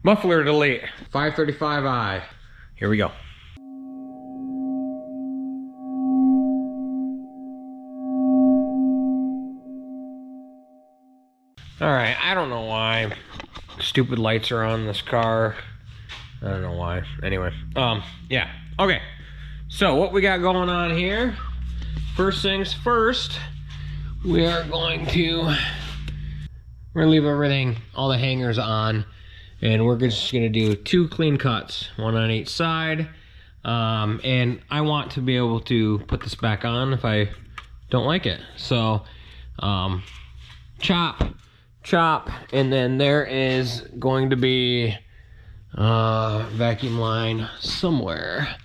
Muffler delete, 535i. Here we go. All right, I don't know why stupid lights are on this car. I don't know why. Anyway, yeah. Okay, so what we got going on here, first things first, we are going to leave everything, all the hangers on, and we're just gonna do 2 clean cuts, 1 on each side. And I want to be able to put this back on if I don't like it. So, chop, and then there is going to be a vacuum line somewhere.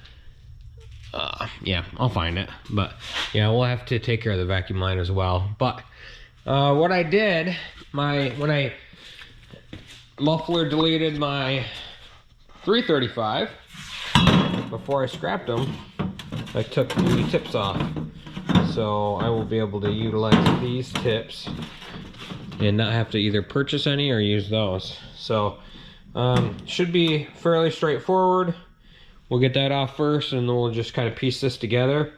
Yeah, I'll find it, but yeah, we'll have to take care of the vacuum line as well. But what I did, when I muffler deleted my 335 before I scrapped them, I took the tips off, so I will be able to utilize these tips and not have to either purchase any or use those. So should be fairly straightforward. We'll get that off first, and then we'll just kind of piece this together.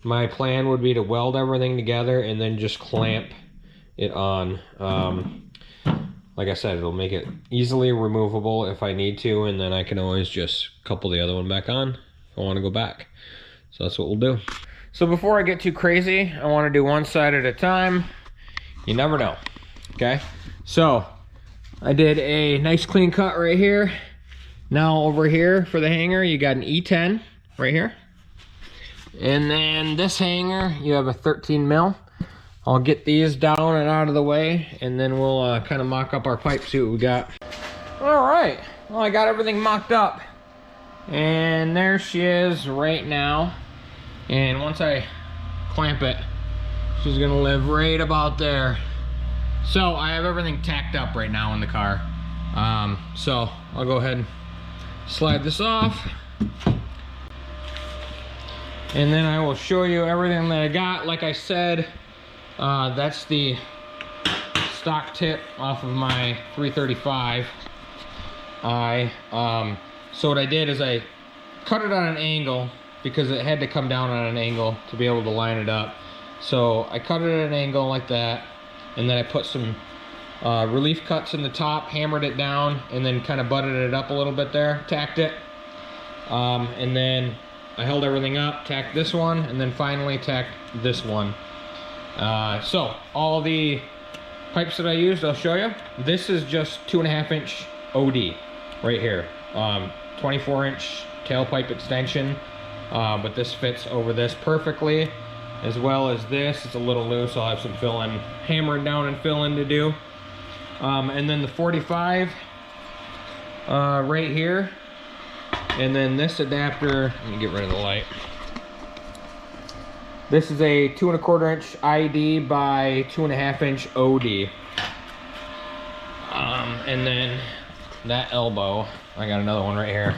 My plan would be to weld everything together and then just clamp it on. Like I said, it'll make it easily removable if I need to, and then I can always just couple the other one back on if I want to go back. So that's what we'll do. So before I get too crazy, I want to do one side at a time. You never know. Okay, so I did a nice clean cut right here. Now over here for the hanger, you got an E10 right here. And then this hanger, you have a 13 mil. I'll get these down and out of the way, and then we'll kind of mock up our pipe, see what we got. All right, well, I got everything mocked up. And there she is right now. And once I clamp it, she's gonna live right about there. So I have everything tacked up right now in the car. So I'll go ahead and slide this off. And then I will show you everything that I got. Like I said, that's the stock tip off of my 335. So what I did is I cut it on an angle because it had to come down on an angle to be able to line it up. So I cut it at an angle like that. And then I put some relief cuts in the top, hammered it down, and then kind of butted it up a little bit there, tacked it. And then I held everything up, tacked this one, and then finally tacked this one. So all the pipes that I used, I'll show you. This is just 2.5 inch OD right here. 24 inch tailpipe extension, but this fits over this perfectly. As well as this, it's a little loose. I'll have some fill-in, hammering down and fill-in to do. And then the 45 right here. And then this adapter, let me get rid of the light. This is a 2.25 inch ID by 2.5 inch OD. And then that elbow, I got another one right here.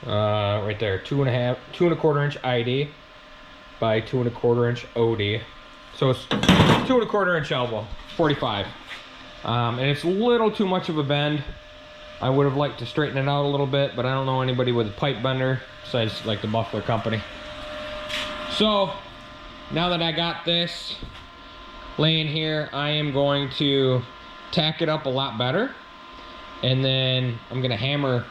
Right there, 2.25 inch ID. By 2.25 inch OD. So it's 2.25 inch elbow, 45. And it's a little too much of a bend. I would have liked to straighten it out a little bit, but I don't know anybody with a pipe bender besides like the muffler company. So now that I got this laying here, I am going to tack it up a lot better. And then I'm gonna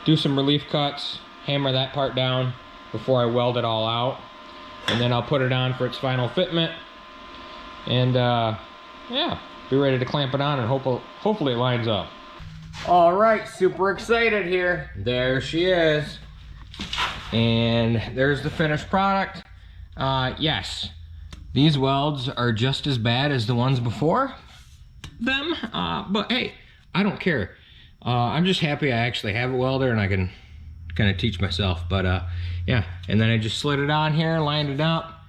do some relief cuts, hammer that part down before I weld it all out. And then I'll put it on for its final fitment. And yeah, be ready to clamp it on, and hopefully it lines up. All right, super excited here. There she is. And there's the finished product. Yes, these welds are just as bad as the ones before them. But hey, I don't care. I'm just happy I actually have a welder and I can kind of teach myself. But yeah, and then I just slid it on here, lined it up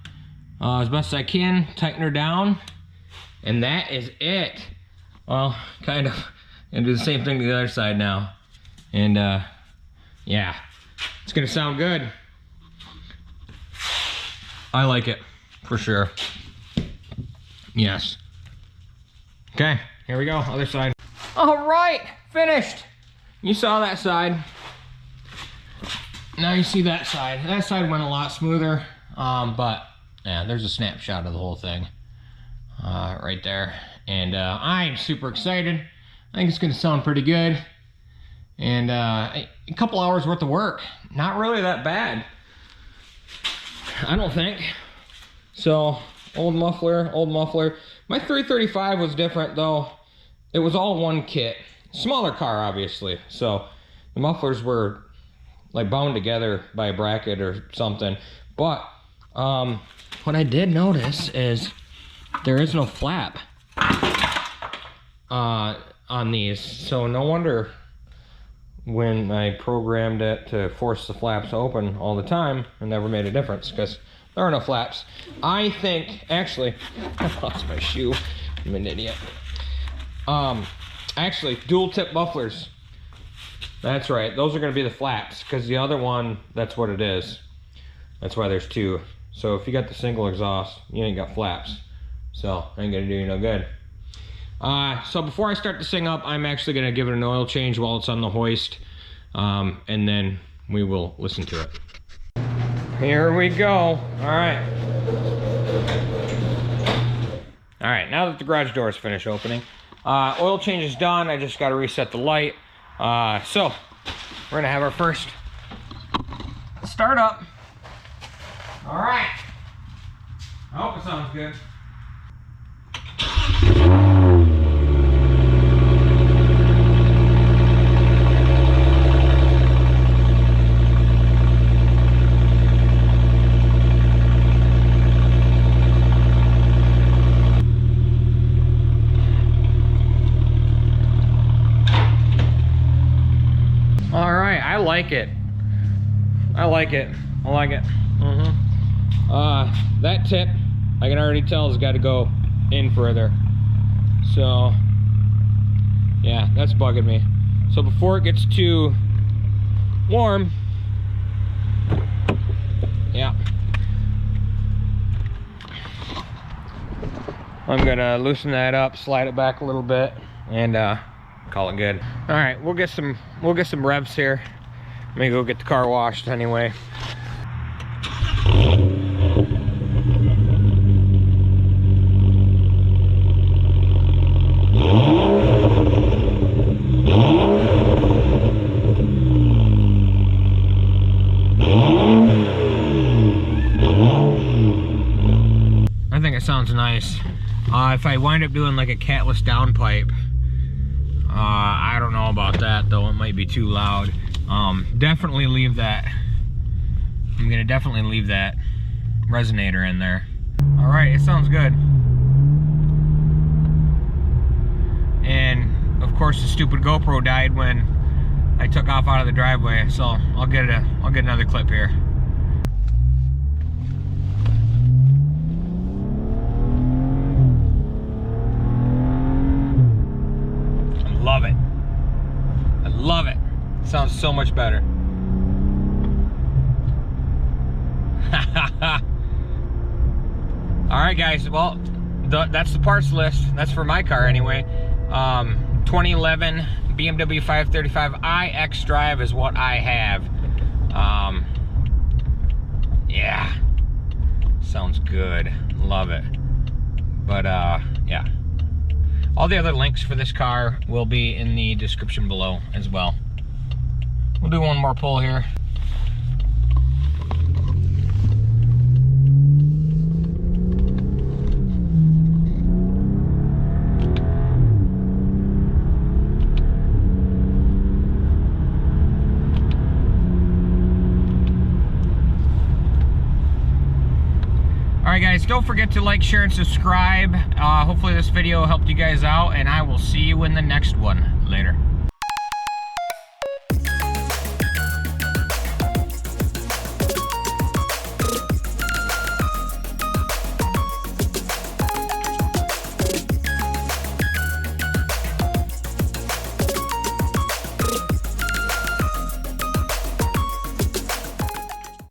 as best as I can, tighten her down, and that is it. Well, kind of. And do the same thing to the other side now. And yeah, it's gonna sound good. I like it, for sure. Yes. Okay, here we go, other side. All right, finished. You saw that side. Now you see that side. That side went a lot smoother, but yeah, there's a snapshot of the whole thing right there. And I'm super excited. I think it's gonna sound pretty good. And a couple hours worth of work. Not really that bad, I don't think. So, old muffler. My 335 was different though. It was all one kit. Smaller car, obviously. So, the mufflers were like bound together by a bracket or something. But, what I did notice is there is no flap on these. So, no wonder when I programmed it to force the flaps open all the time, it never made a difference because there are no flaps. I think, actually, I lost my shoe. I'm an idiot. Actually, dual tip mufflers. That's right, those are gonna be the flaps because the other one, that's what it is. That's why there's two. So if you got the single exhaust, you ain't got flaps. So ain't gonna do you no good. So before I start this thing up, I'm actually gonna give it an oil change while it's on the hoist. And then we will listen to it. Here we go. All right, now that the garage door is finished opening, oil change is done. I just got to reset the light. So we're gonna have our first start up. All right, I hope it sounds good. I like it. That tip, I can already tell, has got to go in further. So, yeah, that's bugging me. So before it gets too warm, yeah, I'm gonna loosen that up, slide it back a little bit, and call it good. All right, we'll get some revs here. Let me go get the car washed anyway. I think it sounds nice. If I wind up doing like a catless downpipe, I don't know about that though. It might be too loud. Definitely leave that. I'm gonna definitely leave that resonator in there. All right, it sounds good. And of course, the stupid GoPro died when I took off out of the driveway. So I'll get another clip here. I love it. Sounds so much better. All right, guys. Well, that's the parts list. That's for my car anyway. 2011 BMW 535i X-Drive is what I have. Yeah, sounds good. Love it. But yeah. All the other links for this car will be in the description below as well. We'll do one more pull here. Alright guys, don't forget to like, share, and subscribe. Hopefully this video helped you guys out, and I will see you in the next one. Later.